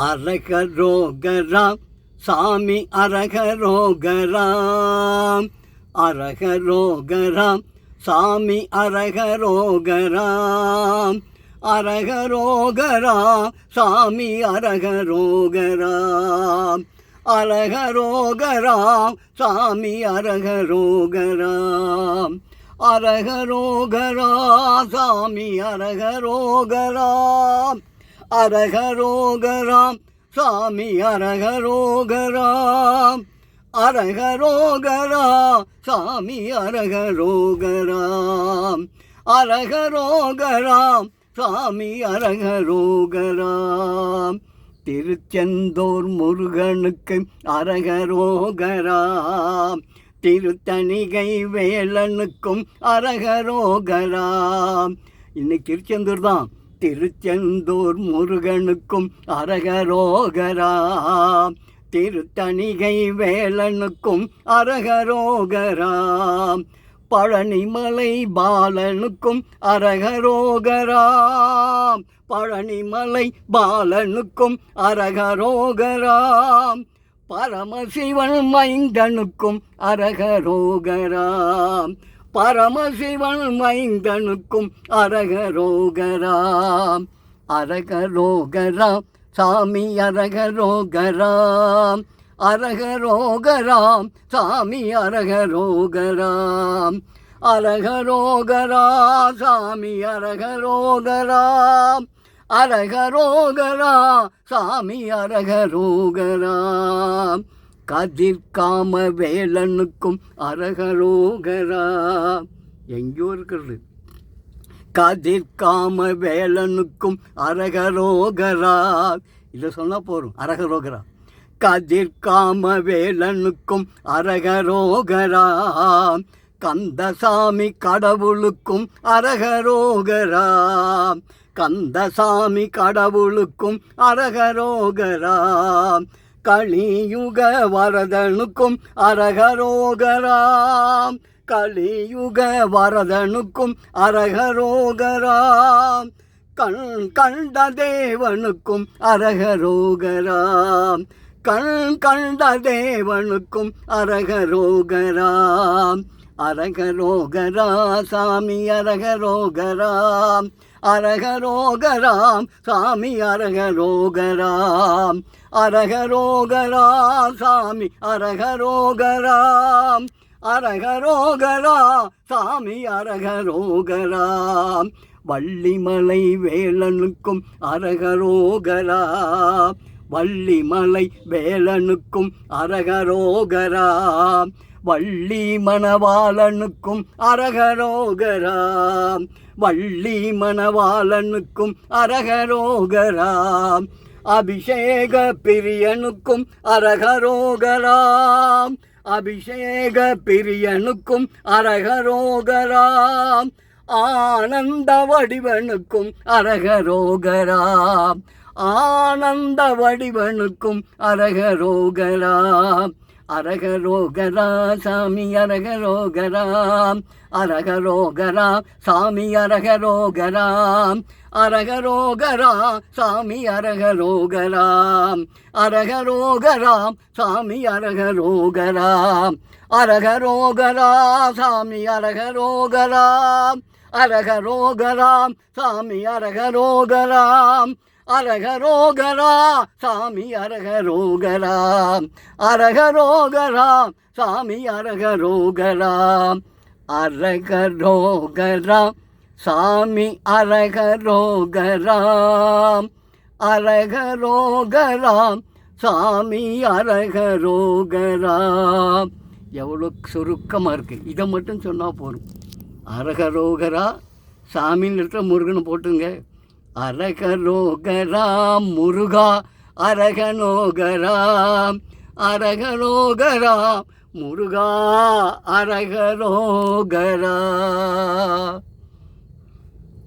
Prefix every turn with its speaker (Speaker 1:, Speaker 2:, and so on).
Speaker 1: அரகரோகராம் சாமி அரகரோகராம். அரகரோகராம் சாமி அரகரோகராம். அரகரோகராம் சாமி அரகரோகராம். அரகரோகராம் சாமி அரகரோகராம். அரகரோகராம் சாமி அரகரோகராம். அரகரோகராம் சாமி அரகரோகராம். அரகரோகராம் சாமி அரகரோகராம். அரகரோகராம் சாமி அரகரோகராம். திருச்செந்தூர் முருகனுக்கு அரகரோகராம். திருத்தணிகை வேலனுக்கும் அரகரோகராம். இன்னைக்கு திருச்செந்தூர் தான். திருச்செந்தூர் முருகனுக்கும் அரகரோகராம். திருத்தணிகை வேலனுக்கும் அரகரோகராம். பழனிமலை பாலனுக்கும் அரகரோகராம். பழனிமலை பாலனுக்கும் அரகரோகராம். பரமசிவன் மைந்தனுக்கும் அரகரோகராம். பரமசிவன் மைந்தனுக்கும் அரகரோகராம். அரகரோகராம் சாமி அரகரோகராம். அரகரோகராம் சாமி அரகரோகராம். அரகரோகராம் சாமி அரகரோகராம். அரகரோகராம் சாமி அரகரோகராம். கதிர்காம வேலனுக்கும் அரகரோகராம். எங்கேயோ இருக்கிறது. கதிர்காம வேலனுக்கும் அரகரோகராம். இதை சொன்னால் போதும். அரகரோகராம். கதிர்காம வேலனுக்கும் அரகரோகராம். கந்தசாமி கடவுளுக்கும் அரகரோகராம். கந்தசாமி கடவுளுக்கும் அரகரோகராம். கலியுக வரதனுக்கும் அரகரோகராம். கலியுக வரதனுக்கும் அரகரோகராம். கண்ட தேவனுக்கும் அரகரோகராம். கண்ட தேவனுக்கும் அரகரோகராம். அரகரோகரா சாமி அரகரோகராம். அரகரோகராம் சாமி அரகரோகராம். அரகரோகரா சாமி அரகரோகராம். அரகரோகரா சாமி அரகரோகராம். வள்ளிமலை வேலனுக்கும் அரகரோகராம். வள்ளிமலை வேலனுக்கும் அரகரோகராம். வள்ளி மணவாளனுக்கும் அரகரோகராம். வள்ளி மணவாளனுக்கும் அரகரோகராம். அபிஷேக பிரியனுக்கும் அரகரோகராம். அபிஷேக பிரியனுக்கும் அரகரோகராம். ஆனந்த வடிவனுக்கும் அரகரோகராம். ஆனந்த வடிவனுக்கும் அரகரோகராம். அரகரோகரா சாமி அரகரோகராம். அரகரோகராம் சாமி அரகரோகராம். அரகரோகரா சாமி அரகரோகராம். அரகரோகராம் சாமி அரகரோகராம். அரகரோகரா சாமி அரகரோகராம். அரகரோகராம் சாமி அரகரோகராம். அரகரோகரா சாமி அரகரோகராம். அரகரோகராம் சாமி அரகரோகராம். அரகரோகராம் சாமி அரகரோகராம். அரகரோகராம் சாமி அரகரோகராம். எவ்வளோ சுருக்கமாக இருக்குது. இதை மட்டும் சொன்னால் போதும். அரகரோகரா சாமின்னு இடத்துல முருகனை போட்டுங்க. அரகரோகராம் முருகா அரகனோகராம். அரகரோகராம் முருகா அரகரோகரா.